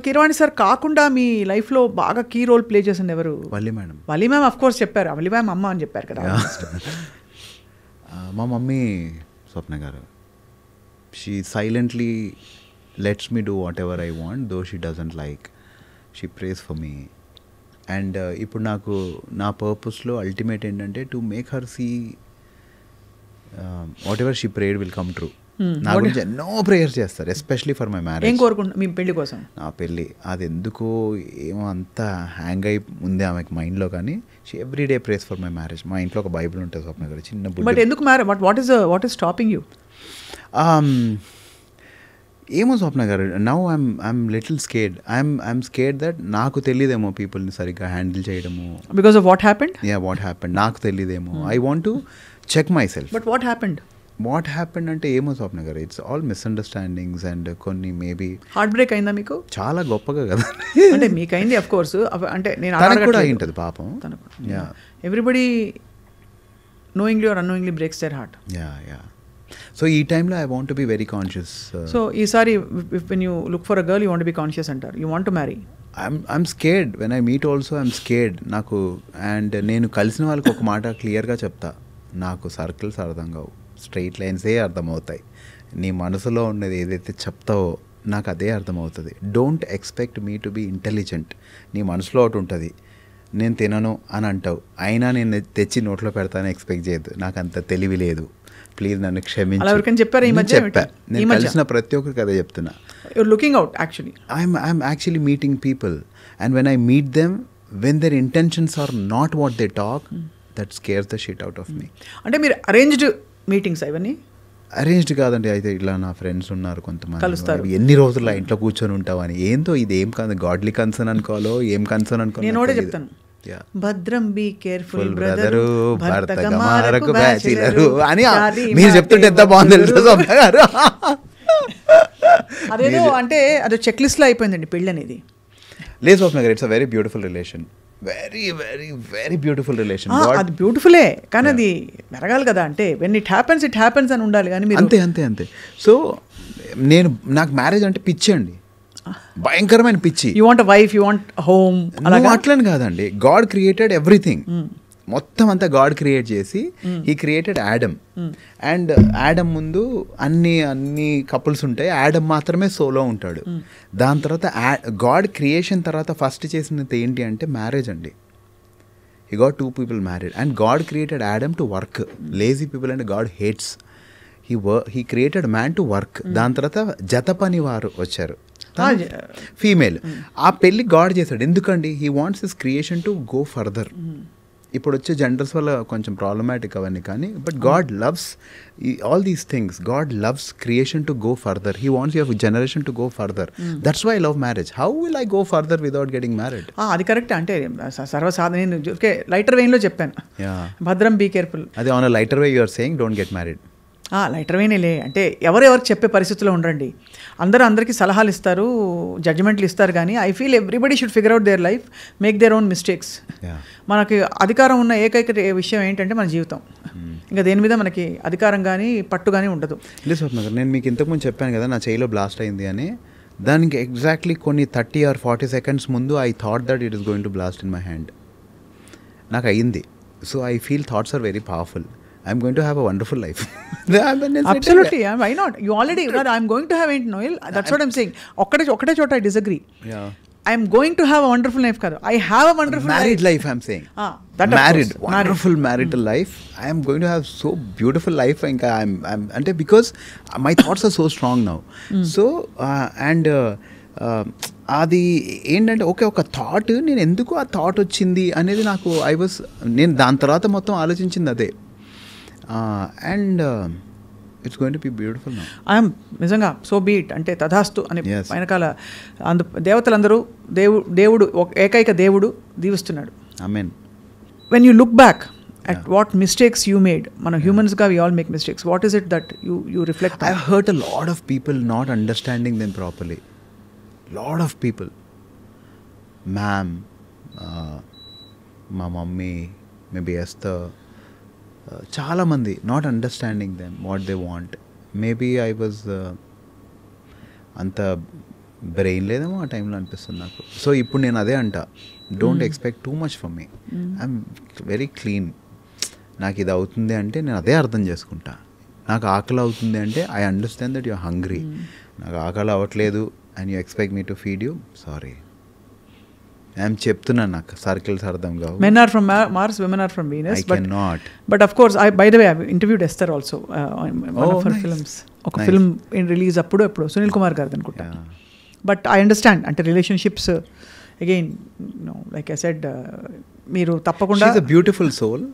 Keeravani sir కాకుండా మీ లైఫ్లో బాగా కీ రోల్ ప్లే చేసింది ఎవరు? Valli madam. Valli ma'am of course చెప్పారు, వల్లి మ్యామ్ అమ్మ అని చెప్పారు కదా. మా mummy Swapna garu, she silently lets me do whatever I want tho she doesn't like, she prays for me. And ఇప్పుడు నాకు నా పర్పస్లో అల్టిమేట్ ఏంటంటే to make her see whatever she prayed will come true. నా గురించి ఎన్నో prayers చేస్తారు, especially for my marriage. ఏం కోరుకుంటున్నా మీ పెళ్లి కోసం? నా పెళ్ళి అది ఎందుకో ఏమో అంత హ్యాంగ్ అయి ఉంది ఆమెకి మైండ్లో, కానీ she every day prays for my marriage. మా ఇంట్లో ఒక బైబిల్ ఉంటుంది స్వప్న గారు, చిన్న బుక్. బట్ ఎందుకు marriage? What is stopping you? ఏమో Swapna garu, now I'm little scared. I'm scared that నాకు తెలియదేమో పీపుల్ని సరిగ్గా హ్యాండిల్ చేయడము. Because of what happened? What happened నాకు తెలియదేమో. I want to check myself. But what happened అంటే ఏమో Swapna garu, it's all misunderstandings and కొన్ని మేబీ. హార్ట్ బ్రేక్ అయిందా మీకు? చాలా గొప్పగా కదా అంటే మీకు అయింది అఫ్ కోర్స్, అంటే నేను కూడా అయి ఉంటుంది పాపం. Everybody knowingly or unknowingly breaks their heart. So ఈ టైంలో I want to be very conscious. So ఈసారి when you look for a girl you want be conscious అంటారు, you want to marry. I'm scared when I meet also. I'm scared నాకు. And నేను కలిసిన వాళ్ళకి ఒక మాట క్లియర్గా చెప్తా, నాకు సర్కిల్స్ అర్థం కావు, స్ట్రైట్ లైన్సే అర్థమవుతాయి. నీ మనసులో ఉన్నది ఏదైతే చెప్తావో నాకు అదే అర్థమవుతుంది. Don't expect me to be intelligent. నీ మనసులో ఒకటి ఉంటుంది, నేను తినను అని అంటావు, అయినా నేను తెచ్చి నోట్లో పెడతాను ఎక్స్పెక్ట్ చేయొద్దు. నాకు అంత తెలివి లేదు, ప్లీజ్ నన్ను క్షమించు. చెప్పా, నేను కలిసిన ప్రతి ఒక్కరికి అదే చెప్తున్నా. Looking out actually I'm actually meeting people and when I meet them when their intentions are not what they talk, that scares the shit out of me. అంటే మీరు అరేంజ్డ్ మీటింగ్స్ అవన్నీ? అరేంజ్డ్ కాదండి, అయితే ఇలా నా ఫ్రెండ్స్ ఉన్నారు కొంతమంది, ఎన్ని రోజులు ఇంట్లో కూర్చొని ఉంటావని. ఏంతో ఇది ఏం కాదు, గాడ్లీ కన్సర్న్ అనుకోవాలో ఏం కన్సర్న్ అనుకోవాలి. నేను కూడా చెప్తాను, భద్రం బీ కేర్ఫుల్ బ్రదరు భర్తకు బ్యాచిలరు అని మీరు చెప్తుంటే ఎంత బాగుంది గారు. అదేదో అంటే అదే చెక్ లిస్ట్ లో అయిపోయిందండి పెళ్ళి అనేది. లేదు స్వప్న garu, it's a very beautiful relation, very very very beautiful relation. అది బ్యూటిఫులే, కానీ అది మెరగాలి కదా. అంటే వెన్ ఇట్ హ్యాపెన్స్ అని ఉండాలి కానీ అంతే అంతే అంతే. సో నాకు మ్యారేజ్ అంటే పిచ్చి అండి, భయంకరమైన పిచ్చి. You want wife, you want home, అట్లని కాదండి. గాడ్ క్రియేటెడ్ ఎవ్రీథింగ్, మొత్తం అంతా గాడ్ క్రియేట్ చేసి he created Adam. And Adam ముందు అన్ని కపుల్స్ ఉంటాయి, యాడమ్ మాత్రమే సోలో ఉంటాడు. దాని తర్వాత గాడ్ క్రియేషన్ తర్వాత ఫస్ట్ చేసినది ఏంటి అంటే మ్యారేజ్ అండి. He got 2 people married and God created Adam to work. Lazy people and God hates. He created man to work. దాని తర్వాత జత పని వారు వచ్చారు, ఫీమేల్. ఆ పెళ్ళి గాడ్ చేశాడు. ఎందుకండి? He wants his creation to go further. ఇప్పుడు వచ్చే జెండర్స్ వల్ల కొంచెం ప్రాబ్లమాటిక్ అవన్నీ, కానీ but God loves all these things. God loves creation to go further. He wants your generation to go further. That's why I love marriage. How will I go further without getting married? అది correct. అంటే సర్వసాధారణ నేను lighter వేలో చెప్పాను, భద్రం be careful. అదే on lighter way you are saying don't get married. Lighter వేనేలే. అంటే ఎవరెవరికి చెప్పే పరిస్థితిలో ఉండండి. అందరికీ సలహాలు ఇస్తారు, జడ్జిమెంట్లు ఇస్తారు, కానీ I feel everybody should figure out their life, make their own mistakes. మనకి అధికారం ఉన్న ఏకైక విషయం ఏంటంటే మన జీవితం. ఇంకా దేని మీద మనకి అధికారం కానీ పట్టు కానీ ఉండదు. లేదు స్వప్న గారు, నేను మీకు ఇంతకుముందు చెప్పాను కదా నా చేయిలో బ్లాస్ట్ అయింది అని. దానికి ఎగ్జాక్ట్లీ కొన్ని 30 or 40 seconds ముందు I thought that it is going to blast in my hand. నాకు అయ్యింది. So I feel thoughts are very powerful. I'm going to have a wonderful life. Absolutely. Why not? You already, I'm going to have it, Noel. That's what I'm saying. Okkade chota I disagree. Yeah. I'm going to have a wonderful life kada. I have a wonderful married life I'm saying. That married, wonderful marital life. I am going to have so beautiful life. I'm ante because my thoughts are so strong now. So and అది ఏంటంటే ఒక thought, నేను ఎందుకు ఆ thought వచ్చింది అనేది నాకు నేను దాని తర్వాత మొత్తం ఆలోచించింది అదే. And it's going to be beautiful now. I'm నిజంగా సో బీట్ అంటే తథాస్తు అని వెనకాల దేవతలందరూ దేవుడు ఏకైక దేవుడు దీవిస్తున్నాడు. Amen. When you look back at what mistakes you made, mana humans ga we all make mistakes, what is it that you reflect on? I've heard a lot of people not understanding them properly. Lot of people, ma'am, my mummy, maybe Esther, చాలా మంది not understanding them what they want. Maybe I was అంత brain లేదేమో ఆ టైంలో అనిపిస్తుంది నాకు. So ఇప్పుడు నేను అదే అంట, don't expect too much from me, I'm very clean. నాకు ఇది అవుతుంది అంటే నేను అదే అర్థం చేసుకుంటా. నాకు ఆకలి అవుతుంది అంటే I understand that you're hungry. నాకు ఆకలి అవ్వట్లేదు and you expect me to feed you, sorry. I'm చెప్తున్నాను, నాకు సర్కిల్స్ అర్థం కావు. Men are from Mars, women are from Venus. I cannot. But of course, by the way, I interviewed Esther also. One of her films. ఒక film release అప్పుడు సునీల్ కుమార్ గారిది అనుకుంటా. But I understand, అంటే relationships again like I said, మీరు తప్పకుండా she's a beautiful soul,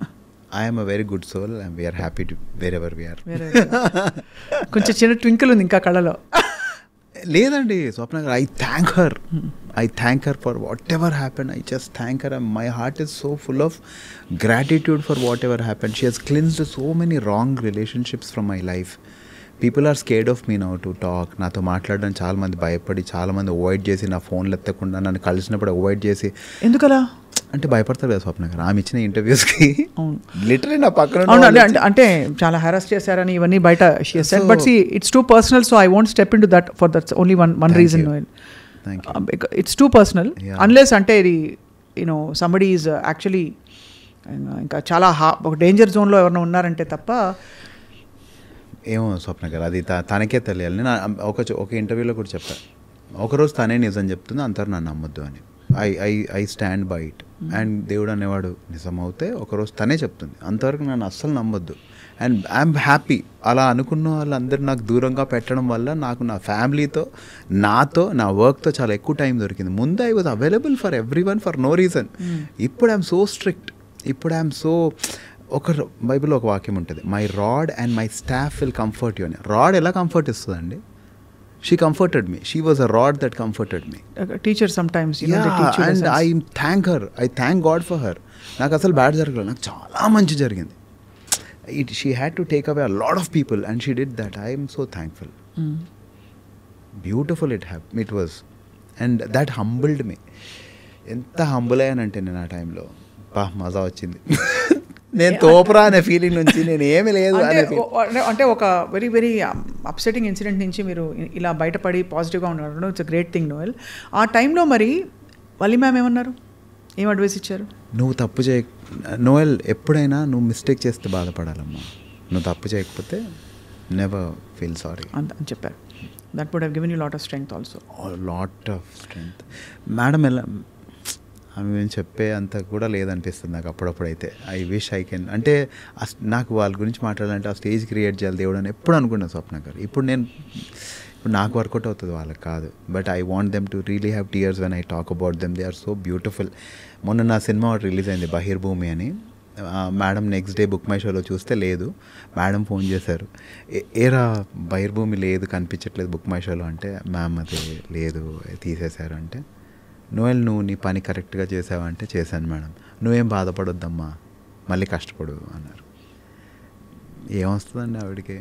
I am a very good soul and we're happy to wherever we're. కొంచెం చిన్న twinkle ఉంది ఇంకా కళ్ళలో. లేదండి స్వప్న గారు, I thank her for whatever happened. I just thank her, and my heart is so full of gratitude for whatever happened. She has cleansed so many wrong relationships from my life. People are scared of me now to talk. నాతో మాట్లాడడానికి చాలా మంది భయపడి, చాలా మంది avoid చేసి, నా ఫోన్లు ఎత్తకుండా నన్ను కలిసినప్పుడు అవాయిడ్ చేసి. ఎందుకలా అంటే భయపడతారు కదా స్వప్న గారు, ఆమె ఇచ్చిన ఇంటర్వ్యూస్కి లిటరలీ నా పక్కన అంటే చాలా హెరాస్ చేశారని ఇవన్నీ బయట she said. But see it's too personal, so I won't step in to that for that's only one reason. It's too personal unless అంటే ఇది యూనో సంబడీ ఈజ్ యాక్చువల్లీ ఇంకా చాలా ఒక డేంజర్ జోన్లో ఎవరైనా ఉన్నారంటే తప్ప. ఏమో స్వప్న గారు, అది తనకే తెలియాలి. నేను ఒక ఇంటర్వ్యూలో కూడా చెప్పాను, ఒకరోజు తనే నిజం చెప్తుంది, అంతరు నన్ను నమ్మొద్దు అని. I stand by it. And దేవుడు అనేవాడు నిజం అవుతే ఒకరోజు తనే చెప్తుంది, అంతవరకు నన్ను అస్సలు నమ్మొద్దు. And I'm happy. అలా అనుకున్న వాళ్ళందరూ నాకు దూరంగా పెట్టడం వల్ల నాకు నా ఫ్యామిలీతో, నాతో, నా వర్క్తో చాలా ఎక్కువ టైం దొరికింది. ముందు I was available for everyone for no reason. ఇప్పుడు ఐఎమ్ సో స్ట్రిక్ట్. ఇప్పుడు ఐఎమ్ సో, ఒక బైబిల్లో ఒక వాక్యం ఉంటుంది, my rod and my staff will comfort you అని. రాడ్ ఎలా కంఫర్ట్ ఇస్తుందండి? She comforted me. She was a rod that comforted me. Teacher sometimes, you know, they teach you lessons. And I thank her. I thank God for her. నాకు అసలు bad జరగలేదు, నాకు చాలా మంచి జరిగింది. She had to take away a lot of people and she did that. I am so thankful. Beautiful it was. And that humbled me. ఎంత humble అయ్యానంటే నేను ఆ టైంలో, మజా వచ్చింది. నేను తోపరా అనే ఫీలింగ్ నుంచి నేను ఏమీ లేదు అంటే ఒక వెరీ వెరీ అప్సెటింగ్ ఇన్సిడెంట్ నుంచి మీరు ఇలా బయటపడి పాజిటివ్గా ఉన్నారు. It's a great thing Noel. ఆ టైంలో మరి వల్లి మ్యామ్ ఏమన్నారు, ఏం అడ్వైస్ ఇచ్చారు? నువ్వు తప్పు నోయల్, ఎప్పుడైనా నువ్వు మిస్టేక్ చేస్తే బాధపడాలమ్మా, నువ్వు తప్పు చేయకపోతే నెవర్ ఫీల్ సారీ అని చెప్పారు. That would have given you lot of strength also. Lot of strength. Madam ఎలా ఆమె మేము చెప్పే అంత కూడా లేదనిపిస్తుంది నాకు అప్పుడప్పుడైతే. ఐ విష్ ఐ కెన్, అంటే నాకు వాళ్ళ గురించి మాట్లాడాలంటే ఆ స్టేజ్ క్రియేట్ చేయాలి దేవుడు అని ఎప్పుడు అనుకున్నాను స్వప్న గారు. ఇప్పుడు నాకు వర్కౌట్ అవుతుంది, వాళ్ళకి కాదు. But I want them to really have tears when I talk about them. They are so beautiful. మొన్న నా సినిమా ఒకటి రిలీజ్ అయింది, బహిర్భూమి అని. Madam next day book my షోలో చూస్తే లేదు. మేడం ఫోన్ చేశారు, ఏరా బహిర్భూమి లేదు, కనిపించట్లేదు బుక్ మై షోలో అంటే, మ్యామ్ అది లేదు, తీసేశారు అంటే. నోయల్ నువ్వు నీ పని కరెక్ట్గా చేసావంటే చేశాను మేడం, నువ్వేం బాధపడొద్దమ్మా, మళ్ళీ కష్టపడు అన్నారు. ఏమొస్తుందండి ఆవిడకి?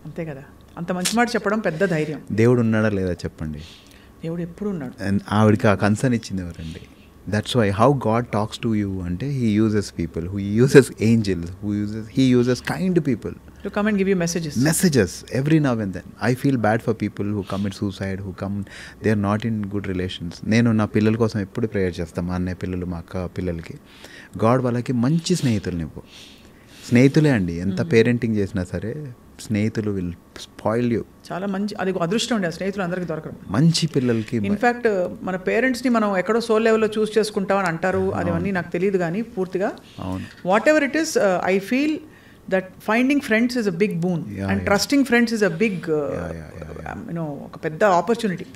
అంతే కదా, అంత మంచి మాట చెప్పడం పెద్ద ధైర్యం. దేవుడు ఉన్నాడా లేదా చెప్పండి? దేవుడు ఎప్పుడు ఉన్నాడు. ఆవిడకి ఆ కన్సర్న్ ఇచ్చింది ఎవరండి? That's why how God talks to you అంటే he uses people, who uses angels, he uses kind people to come and give you messages every now and then. I feel bad for people who commit suicide, who come, they are not in good relations. నేను నా పిల్లల కోసం ఎప్పుడు prayer చేస్తాను, మా అన్నయ్య పిల్లలు, మా అక్క పిల్లలకి. గాడ్ వాళ్ళకి మంచి స్నేహితులు ఇవ్వు. స్నేహితులే అండి, ఎంత పేరెంటింగ్ చేసినా సరే స్నేహితులు విల్ స్పాయిల్ యూ. చాలా మంచి, అది అదృష్టం అండి, ఆ స్నేహితులు అందరికీ దొరకడం. మంచి పిల్లలకి ఇన్ఫ్యాక్ట్ మన పేరెంట్స్ని మనం ఎక్కడో సోల్ లెవెల్లో చూస్ చేసుకుంటామని అంటారు, అదన్నీ నాకు తెలియదు కానీ పూర్తిగా. What ever it is, I feel that finding friends is a big boon, and trusting friends is a big ఒక పెద్ద ఆపర్చునిటీ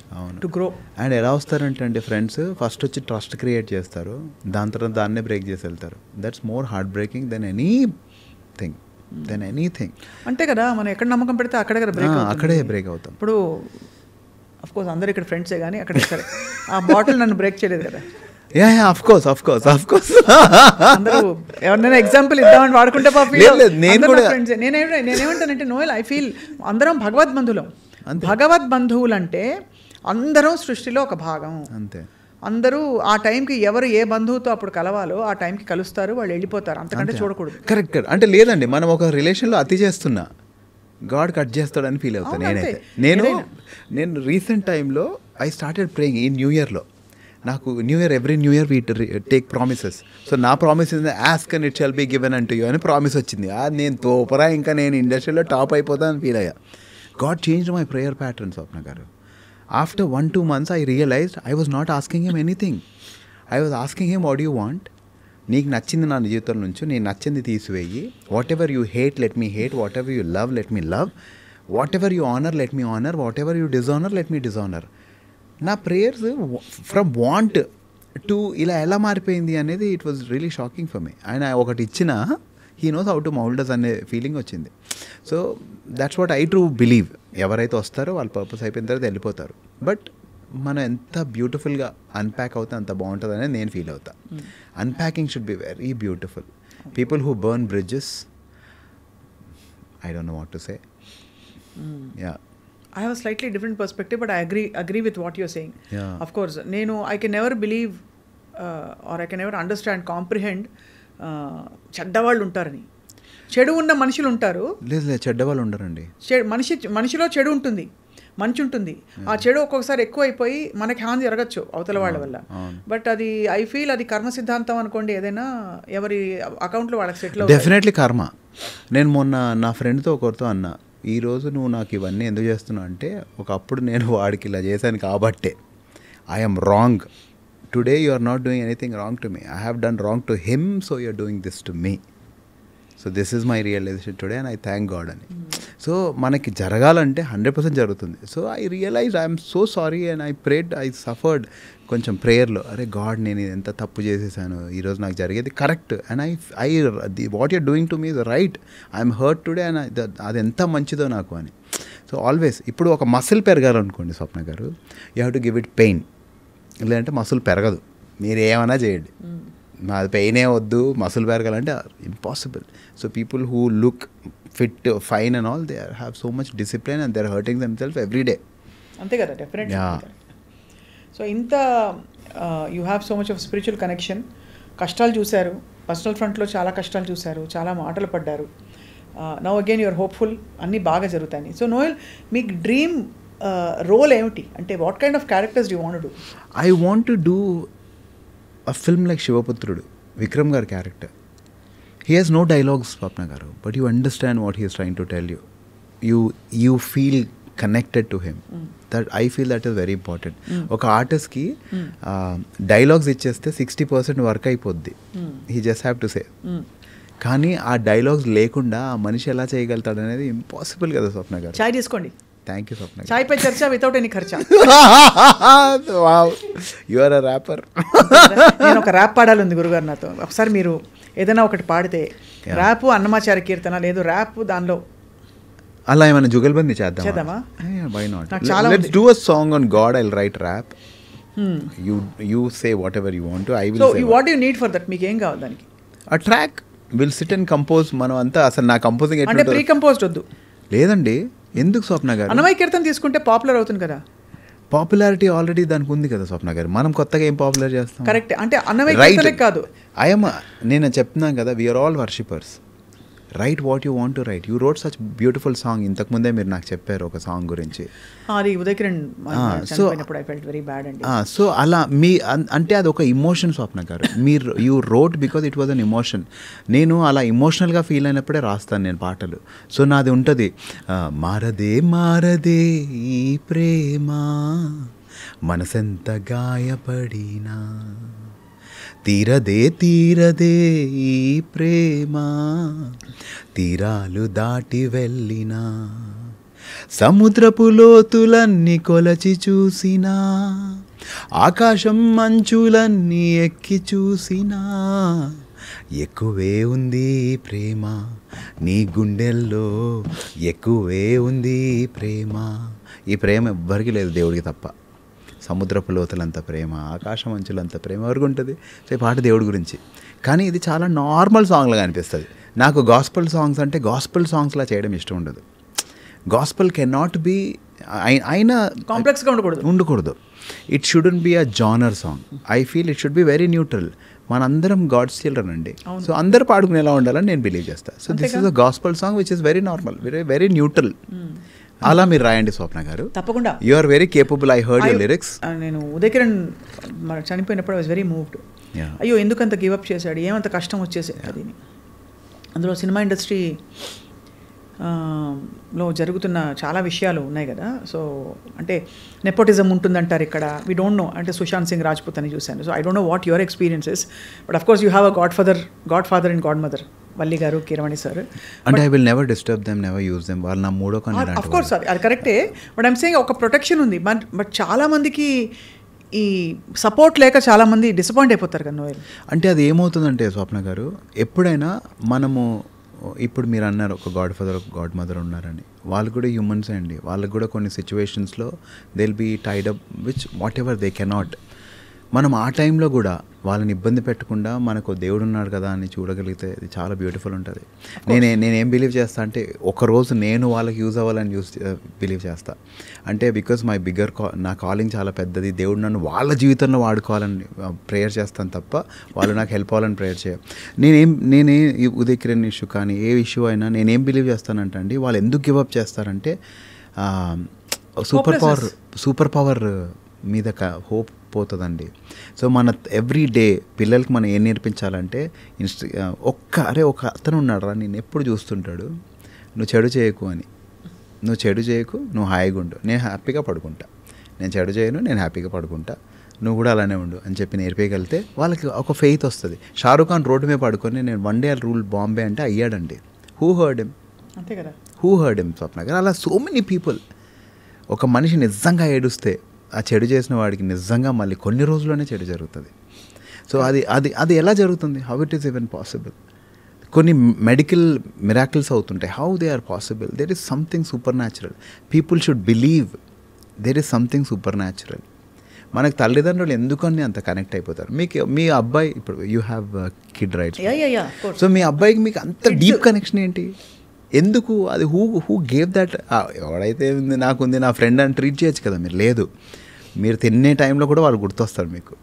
టు గ్రో. అండ్ ఎలా వస్తారంటే అండి ఫ్రెండ్స్, ఫస్ట్ వచ్చి ట్రస్ట్ క్రియేట్ చేస్తారు, దాని తర్వాత దాన్నే బ్రేక్ చేసి వెళ్తారు. That's more heart breaking than anything. అంతే కదా, మనం ఎక్కడ నమ్మకం పెడితే అక్కడే బ్రేక్ అవుతాం. ఇప్పుడు అఫ్ కోర్స్ అందరు ఇక్కడ ఫ్రెండ్సే కానీ అక్కడే సరే, ఆ బాటిల్ నన్ను బ్రేక్ చేయలేదు కదా. ఆఫ్ కోర్స్ అందరూ ఎవరినైనా ఎగ్జాంపుల్ ఇద్దామని వాడుకుంటే నేనేమంటానంటే నోయల్, ఐ ఫీల్ అందరం భగవద్ బంధువులు అంటే అందరం సృష్టిలో ఒక భాగం. అంతే, అందరూ ఆ టైంకి ఎవరు ఏ బంధువుతో అప్పుడు కలవాలో ఆ టైంకి కలుస్తారు, వాళ్ళు వెళ్ళిపోతారు, అంతకంటే చూడకూడదు. కరెక్ట్. అంటే లేదండి, మనం ఒక రిలేషన్లో అతి చేస్తున్నా, గాడ్ కట్ చేస్తాడని ఫీల్ అవుతాను అవును, నేనైతే. అంతే. నేను రీసెంట్ టైంలో ఐ స్టార్టెడ్ ప్రేయింగ్ ఈ న్యూ ఇయర్లో. నాకు every new year we take promises. So నా promise is ask and it shall be given అంటూ యూ అని ప్రామిస్ వచ్చింది. నేను తోపరా ఇంకా నేను ఇండస్ట్రీలో టాప్ అయిపోతానని ఫీల్ అయ్యా. God changed my prayer pattern Swapna గారు. After 1-2 months I realized I was not asking him anything. I was asking him, what do you want? నీకు నచ్చింది నా జీవితం నుంచి నేను నచ్చింది తీసివేయి. What ever you hate let me hate, what ever you love let me love, what ever you honour let me honour, what ever you dishonour let me dishonour. నా prayers from want to ఇలా ఎలా మారిపోయింది అనేది it was really shocking for me. ఆయన ఒకటి ఇచ్చిన he knows how to మౌల్డస్ అనే feeling వచ్చింది. So that's what I true believe. ఎవరైతే వస్తారో వాళ్ళ పర్పస్ అయిపోయిన తర్వాత వెళ్ళిపోతారు. బట్ మనం ఎంత బ్యూటిఫుల్గా అన్ప్యాక్ అవుతే అంత బాగుంటుంది అనేది నేను ఫీల్ అవుతా. Unpacking should be very beautiful. People who burn bridges, I don't know what to say. Yeah, I have a slightly different perspective, but I agree with what you're saying. Yeah. Of course, I can never believe or I can never understand, comprehend చెడ్డవాళ్ళు ఉంటారని. చెడు ఉన్న మనుషులు ఉంటారు. లేదు చెడ్డవాళ్ళు ఉండరండి. మనిషిలో చెడు ఉంటుంది, మంచి ఉంటుంది. ఆ చెడు ఒక్కొక్కసారి ఎక్కువ అయిపోయి మనకి హాని జరగచ్చు అవతల వాళ్ళ వల్ల. బట్ అది ఐ ఫీల్ అది కర్మ సిద్ధాంతం అనుకోండి. ఏదైనా ఎవరి అకౌంట్లో వాళ్ళకి సెటిల్ అవుతుంది. డెఫినెట్లీ కర్మ. నేను మొన్న నా ఫ్రెండ్తో ఒకరితో అన్నా, ఈరోజు నువ్వు నాకు ఇవన్నీ ఎందుకు చేస్తున్నావు అంటే, ఒకప్పుడు నేను వాడికి ఇలా చేశాను కాబట్టే. I'm wrong. Today you are not doing anything wrong to me. I have done wrong to him, so you are doing this to me. So this is my realisation today and I thank God అని. So మనకి జరగాలంటే 100% జరుగుతుంది. So I realise I'm so sorry and I prayed, I suffered కొంచెం ప్రేయర్లో. అరే God, నేను ఎంత తప్పు చేసేసాను, ఈరోజు నాకు జరిగేది correct and I what you're doing to me is right, I'm hurt today and అది ఎంత మంచిదో నాకు అని. సో ఆల్వేస్ ఇప్పుడు ఒక మసిల్ పెరగాలనుకోండి Swapna garu, you have to give it pain. లేదంటే మసిల్ పెరగదు. మీరు ఏమైనా చేయండి, నాది పెయినే వద్దు, మసిల్ పెరగాలంటే impossible. So people who look fit fine and all, they have so much discipline and they are hurting themself every day. అంతే కదా, డెఫినెట్లీ. సో ఇంత you have so much of spiritual connection. కష్టాలు చూశారు, personal ఫ్రంట్లో చాలా కష్టాలు చూశారు, చాలా మాటలు పడ్డారు. నౌ అగైన్ యూఆర్ హోప్ఫుల్, అన్నీ బాగా జరుగుతాయి. సో నోయల్, మీకు డ్రీమ్ రోల్ ఏమిటి అంటే, what kind of characters do want to do? I want to do a film like Shivaputhrudu, Vikram gar character. He has no dialogues, Swapna garu, but you understand what he is trying to tell you. You feel connected to him. That I feel that is very important. Oka artist ki dialogues icheste 60% work అయిపోద్ది. He just have to say. కానీ ఆ dialogues లేకుండా ఆ మనిషి ఎలా చేయగలుగుతాడు అనేది impossible కదా స్వప్న గారు. చాయ్ తీసుకోండి. థ్యాంక్ యూ స్వప్న. చాయ్ పై చర్చ వితౌట్ ఎనీ ఖర్చా. Wow, you are a rapper. నేను ఒక ర్యాప్ పాడాలి ఉంది గురుగారు నాతో. ఒకసారి మీరు ఏదైనా ఒకటి పాడితే, ర్యాప్ అన్నమాచార్య కీర్తన లేదు, ర్యాప్ దానిలో అలా ఏమైనా జుగల్బందీ చేద్దామా? Why not? Let's do a song on God. I will write rap. You say whatever you want to. I will say what you need for that. మీకు ఏం కావాలి దానికి? A track. Will sit and compose. మనం అంతా అసలు నా composing అంటే pre composed వద్దు. లేదండి, ఎందుకు స్వప్న గారు? అన్నమయ్య కీర్తన తీసుకుంటే పాపులర్ అవుతుంది కదా. పాపులారిటీ ఆల్రెడీ దానికి ఉంది కదా స్వప్న గారు. మనం కొత్తగా ఏం పాపులర్ చేస్తాం? కరెక్ట్. అంటే అన్నమయ్య కీర్తనే కాదు, నేను చెప్తున్నాను కదా, we're all worshippers. Write what you want to write. You wrote such beautiful song. ఇంతకుముందే మీరు నాకు చెప్పారు ఒక సాంగ్ గురించి. అది ఉదయ్ కిరణ్ చనిపోయినప్పుడు ఐ ఫెల్ట్ వెరీ బ్యాడ్ అండి. సో అలా మీ అంటే అది ఒక ఇమోషన్ స్వప్న గారు. మీరు you wrote because it was an emotion. నేను అలా ఇమోషనల్గా ఫీల్ అయినప్పుడే రాస్తాను నేను పాటలు. సో నాది ఉంటుంది, మారదే మారదే ఈ ప్రేమ మనసెంత గాయపడినా, తీరదే తీరదే ఈ ప్రేమ తీరాలు దాటి వెళ్ళినా, సముద్రపు లోతులన్నీ కొలచి చూసినా, ఆకాశం మంచులన్నీ ఎక్కి చూసినా, ఎక్కువే ఉంది ప్రేమ నీ గుండెల్లో, ఎక్కువే ఉంది ప్రేమ. ఈ ప్రేమ ఎవ్వరికి లేదు దేవుడికి తప్ప. సముద్రపు లోతులంత ప్రేమ, ఆకాశం అంచులంత ప్రేమ ఎవరికి ఉంటుంది? సో ఈ పాట దేవుడి గురించి. కానీ ఇది చాలా నార్మల్ సాంగ్లాగా అనిపిస్తుంది నాకు. గాస్పల్ సాంగ్స్ అంటే గాస్పల్ సాంగ్స్లా చేయడం ఇష్టం ఉండదు. గాస్పల్ కెన్ నాట్ బీ అయినా కాంప్లెక్స్గా ఉండకూడదు. It shouldn't be a genre song. I feel it should be very neutral. మనందరం గాడ్స్ చిల్డ్రన్ అండి. సో అందరు పాడుకునేలా ఉండాలని నేను బిలీవ్ చేస్తాను. So this is a gospel song which is very normal, very neutral. అలా మీరు రాయండి స్వప్న గారు. తప్పకుండా. You are very capable. I heard your lyrics. నేను ఉదయ్ కిరణ్ చనిపోయినప్పుడు ఐ వాజ్ వెరీ మూవ్డ్. అయ్యో ఎందుకంత గివప్ చేశాడు, ఏమంత కష్టం వచ్చేసేది అది. అందులో సినిమా ఇండస్ట్రీ లో జరుగుతున్న చాలా విషయాలు ఉన్నాయి కదా. సో అంటే నెపోటిజం ఉంటుందంటారు ఇక్కడ. We don't know. అంటే సుశాంత్ సింగ్ రాజ్పుత్ అని చూశాను. So I don't know what your experiences, but of course you have a God father and God mother, Valli గారు, కీరవాణి సార్. అంటే I will never disturb them, never use them. వాళ్ళు నా మూడో కన్నా. అఫ్ కోర్స్ అది కరెక్టే. బట్ ఐమ్ సేయింగ్ ఒక protection ఉంది. బట్ చాలా మందికి ఈ సపోర్ట్ లేక చాలామంది డిసప్పాయింట్ అయిపోతారు కదా నోయల్. అంటే అది ఏమవుతుందంటే స్వప్న గారు, ఎప్పుడైనా మనము ఇప్పుడు మీరు అన్నారు ఒక గాడ్ ఫాదర్ ఒక గాడ్ మదర్ ఉన్నారని, వాళ్ళు కూడా హ్యూమన్సే అండి. వాళ్ళకు కూడా కొన్ని సిచ్యువేషన్స్లో they will be tied up which whatever they cannot. మనం ఆ టైంలో కూడా వాళ్ళని ఇబ్బంది పెట్టకుండా మనకు దేవుడు ఉన్నాడు కదా అని చూడగలిగితే ఇది చాలా బ్యూటిఫుల్ ఉంటుంది. నేనేం బిలీవ్ చేస్తా అంటే, ఒకరోజు నేను వాళ్ళకి యూజ్ అవ్వాలని బిలీవ్ చేస్తా. అంటే బికాజ్ మై నా కాలింగ్ చాలా పెద్దది. దేవుడు నన్ను వాళ్ళ జీవితంలో వాడుకోవాలని ప్రేయర్ చేస్తాను తప్ప వాళ్ళు నాకు హెల్ప్ అవ్వాలని ప్రేయర్ నేనే ఉదయ్ కిరణ్ ఇష్యూ కానీ ఏ ఇష్యూ అయినా నేనేం బిలీవ్ చేస్తానంటే అండి, వాళ్ళు ఎందుకు గివప్ చేస్తారంటే సూపర్ పవర్ మీద హోప్ పోతుందండి. సో మన ఎవ్రీ డే పిల్లలకి మనం ఏం నేర్పించాలంటే ఒక అతను ఉన్నాడు రా, నేను ఎప్పుడు చూస్తుంటాడు, నువ్వు చెడు చేయకు అని. నువ్వు చెడు చేయకు, నువ్వు హాయిగా ఉండు, నేను హ్యాపీగా పడుకుంటా. నేను చెడు చేయను, నేను హ్యాపీగా పడుకుంటా, నువ్వు కూడా అలానే ఉండు అని చెప్పి నేర్పేయగలిగితే వాళ్ళకి ఒక ఫెయిత్ వస్తుంది. షారూఖ్ ఖాన్ రోడ్డు మీద పడుకొని నేను వన్ డే రూల్ బాంబే అంటే అయ్యాడండి. Who heard him? అంతే కదా. హూ హర్డ్ హిమ్ స్వప్న గారు? అలా సో మెనీ పీపుల్. ఒక మనిషి నిజంగా ఏడుస్తే ఆ చెడు చేసిన వాడికి నిజంగా మళ్ళీ కొన్ని రోజుల్లోనే చెడు జరుగుతుంది. సో అది ఎలా జరుగుతుంది? How it is even possible? కొన్ని మెడికల్ మిరాకిల్స్ అవుతుంటాయి. How they are possible? There is something supernatural. People should believe there is something supernatural. మనకు తల్లిదండ్రులు ఎందుకని అంత కనెక్ట్ అయిపోతారు. మీ అబ్బాయి ఇప్పుడు you have kid right, so మీ అబ్బాయికి మీకు అంత డీప్ కనెక్షన్ ఏంటి? ఎందుకు? అది హూ గేవ్ దట్? ఎవడైతే ఉంది నాకుంది నా ఫ్రెండ్ అని ట్రీట్ చేయొచ్చు కదా మీరు. లేదు, మీరు తినే టైంలో కూడా వాళ్ళు గుర్తొస్తారు మీకు.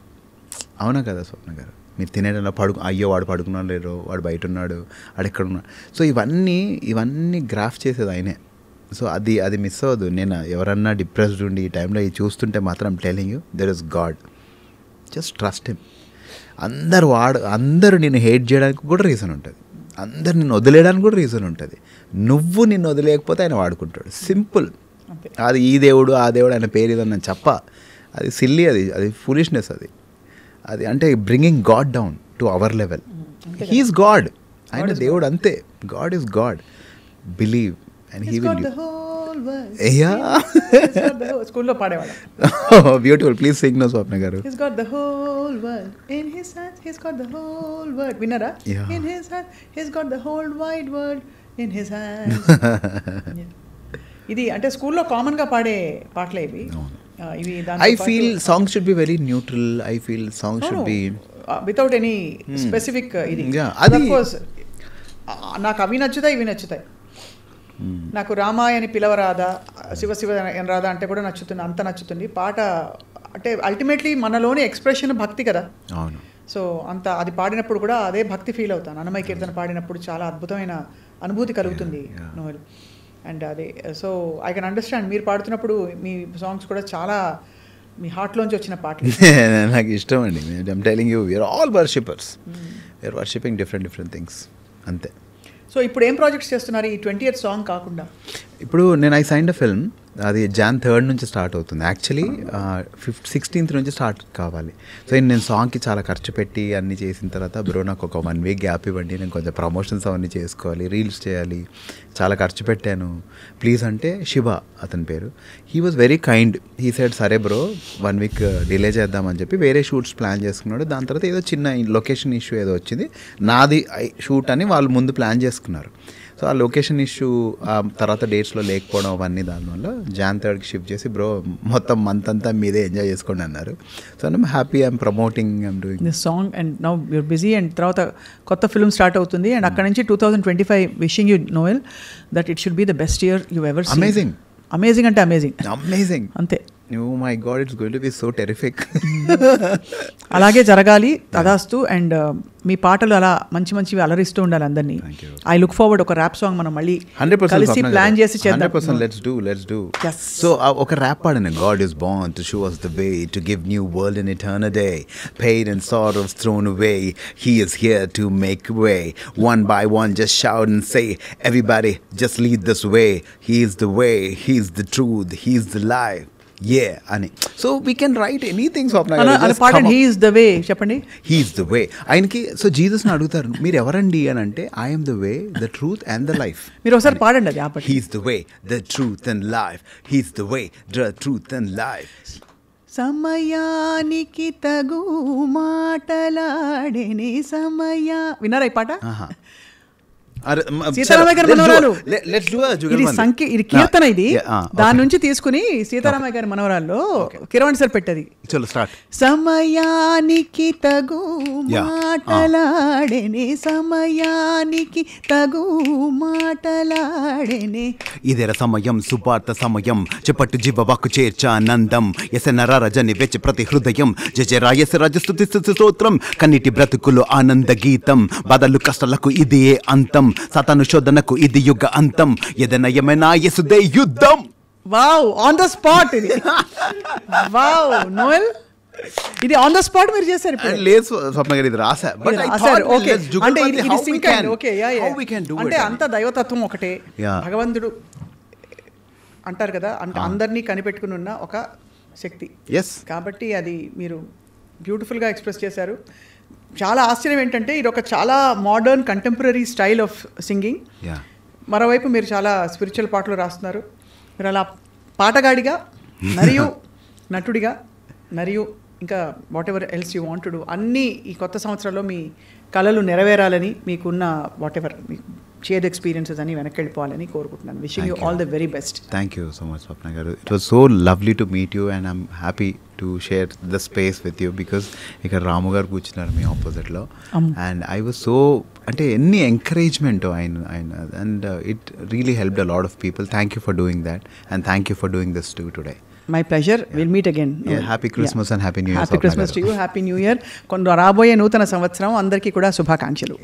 అవునా కదా స్వప్న గారు? మీరు తినే టైంలో అయ్యో వాడు పడుకున్నాడు లేరు, వాడు బయట ఉన్నాడు, వాడు ఎక్కడ ఉన్నాడు. సో ఇవన్నీ గ్రాఫ్ చేసేది ఆయనే. సో అది మిస్ అవ్వదు. నేను ఎవరన్నా డిప్రెస్డ్ ఉండి ఈ టైంలో ఇది చూస్తుంటే మాత్రం telling you there is God. Just trust him. అందరూ నేను హేట్ చేయడానికి కూడా రీజన్ ఉంటుంది, అందరు నిన్ను వదిలేయడానికి కూడా రీజన్ ఉంటుంది. నువ్వు నిన్ను వదిలేయకపోతే ఆయన వాడుకుంటాడు. సింపుల్. అది ఈ దేవుడు ఆ దేవుడు ఆయన పేరు ఇదని చెప్ప, అది సిల్లీ, అది ఫూలిష్నెస్. అది అంటే bringing God down to our level. He's God. ఆయన దేవుడు అంతే. God is God. Believe and he will. స్కూల్లో పాడేవాడు. బ్యూటిఫుల్. ప్లీజ్ సింగ్ నో Swapna garu. He's got the whole world in his hands. He's got the whole world. విన్నారా? In his hands. He's got the whole wide world in his hands. ఇది అంటే స్కూల్లో కామన్గా పాడే పాటలే ఇవి. I feel songs should be very neutral. I feel songs should be without any specific ఇది. Of course నాకు అవి నచ్చుతాయి, ఇవి నచ్చుతాయి. నాకు రామాయణి పిలవరాదా, శివ రాదా అంటే కూడా నచ్చుతుంది, అంత నచ్చుతుంది పాట. అంటే అల్టిమేట్లీ మనలోని ఎక్స్ప్రెషన్ భక్తి కదా. అవును. సో అంత అది పాడినప్పుడు కూడా అదే భక్తి ఫీల్ అవుతాను. అన్నమయ్య కీర్తన పాడినప్పుడు చాలా అద్భుతమైన అనుభూతి కలుగుతుంది నోవెల్. అండ్ అదే సో ఐ కెన్ అండర్స్టాండ్. మీరు పాడుతున్నప్పుడు మీ సాంగ్స్ కూడా చాలా మీ హార్ట్లోంచి వచ్చిన పాటలు. నాకు ఇష్టం అండి. I'm telling you, we're all worshippers. We're worshipping different things అంతే. సో ఇప్పుడు ఏం ప్రాజెక్ట్స్ చేస్తున్నారు ఈ 20th సాంగ్ కాకుండా? ఇప్పుడు నేను ఐ సైన్డ్ అ ఫిల్మ్. అది Jan 3rd నుంచి స్టార్ట్ అవుతుంది. యాక్చువల్లీ 16th నుంచి స్టార్ట్ కావాలి. సో నేను సాంగ్కి చాలా ఖర్చు పెట్టి అన్నీ చేసిన తర్వాత బ్రో నాకు ఒక 1 week గ్యాప్ ఇవ్వండి, నేను కొంచెం ప్రమోషన్స్ అవన్నీ చేసుకోవాలి, రీల్స్ చేయాలి, చాలా ఖర్చు పెట్టాను ప్లీజ్ అంటే, శివ అతని పేరు, he was very kind. He said సరే బ్రో 1 week డిలే చేద్దామని చెప్పి వేరే షూట్స్ ప్లాన్ చేసుకున్నాడు. దాని తర్వాత ఏదో చిన్న లొకేషన్ ఇష్యూ ఏదో వచ్చింది. నాది షూట్ అని వాళ్ళు ముందు ప్లాన్ చేసుకున్నారు. సో ఆ లొకేషన్ ఇష్యూ తర్వాత డేట్స్లో లేకపోవడం అవన్నీ దానివల్ల Jan 3rd షిఫ్ట్ చేసి బ్రో మొత్తం మంత్ అంతా మీదే ఎంజాయ్ చేసుకోండి అన్నారు. So I'm happy, I'm promoting, I'm doing this song and now you're busy. And తర్వాత కొత్త ఫిల్మ్ స్టార్ట్ అవుతుంది. అండ్ అక్కడ నుంచి 2025 wishing you Noel that it should be the best year you ever seen. Amazing. Amazing అంటే amazing, amazing. అంతే. Oh my God, it's going to be so terrific. అలాగే జరగాలి తదాస్తు. అండ్ మీ పాటలు అలా మంచి మంచివి అలరిస్తూ ఉండాలి అందరినీ. ఐ లుక్ ఫార్వర్డ్ ఒక ర్యాప్ సాంగ్ మనం మళ్ళీ 100% కలిసి ప్లాన్ చేసి చేద్దాం. 100% let's do. Yes. So ఒక rap పాడనే, God is born to show us the way, to give new world an eternal day, pain and sorrows thrown away, he is here to make way, one by one just shout and say, everybody just lead this way, he is the way, he is the truth, he is the life. అని. So we can write anything. Swapna he is the way చెప్పండి. He is the way. ఆయనకి so జీసస్ని అడుగుతారు మీరు ఎవరండి అని అంటే, I'm the way, the truth and the life. మీరు ఒకసారి పాడండి అది. He is the way, the truth and life, he is the way, the truth and life. సమయానికి తగు మాటలాడేనే విన్నారా ఈ పాట? సీతారామయ్య గారి మనవరాలు. ఇది కీర్తన. ఇది దాని నుంచి తీసుకుని సీతారామయ్య గారి మనవరాల్లో కిరవాణి సార్ పెట్టది. సమయానికి తగు మాటలాడేనే, సమయానికి తగు మాటలాడేనే, ఇదేర సమయం సువార్త సమయం, చెప్పట్టు జీవ వాక్కు చేర్చానందం, ఎసనర రజని వెచ్చి ప్రతి హృదయం, జయ రాయస రాజస్తుతి స్తోత్రం, కన్నిటి బ్రతుకులు ఆనంద గీతం, బాధలు కష్టాలకు ఇది ఏ అంతం, సాతాను శోధనకు ఇది యుగ అంతం, ఏదైనా యేసుదే యుద్ధం. వావ్, ఆన్ ద స్పాట్ ఇది. వావ్ నోయల్, ఇది ఆన్ ద స్పాట్ మీరు చేశారు. లేదు స్వప్న గారు, ఇది రాసా. అంటే అంత దైవతత్వం ఒకటే, భగవంతుడు అంటారు కదా, అంటే అందరినీ కనిపెట్టుకుని ఉన్న ఒక శక్తి. కాబట్టి అది మీరు బ్యూటిఫుల్గా ఎక్స్ప్రెస్ చేశారు. చాలా ఆశ్చర్యం ఏంటంటే ఇది ఒక చాలా modern contemporary style of singing. మరోవైపు మీరు చాలా స్పిరిచువల్ పాటలు రాస్తున్నారు. మీరు అలా పాటగాడిగా మరియు నటుడిగా మరియు ఇంకా what ever else you want to do, అన్నీ ఈ కొత్త సంవత్సరంలో మీ కళలు నెరవేరాలని, మీకున్న వాట్ ఎవర్ షేర్డ్ ఎక్స్పీరియన్సెస్ అని వెనక్కి వెళ్ళిపోవాలని కోరుకుంటున్నాను. Wishing you all the very best. Thank you so much Swapna గారు. It was so lovely to meet you and I'm happy to share the space with you, because ఇక్కడ రాము గారు కూర్చున్నారు మీ ఆపోజిట్లో. And I was so, అంటే ఎన్ని encouragement ఆయన and it really helped a lot of people. Thank you for doing that and thank you for doing this two today. My pleasure. We'll meet again. Happy Christmas and Happy New Year. Happy Christmas to you. Happy New Year. రాబోయే నూతన సంవత్సరం అందరికీ కూడా శుభాకాంక్షలు.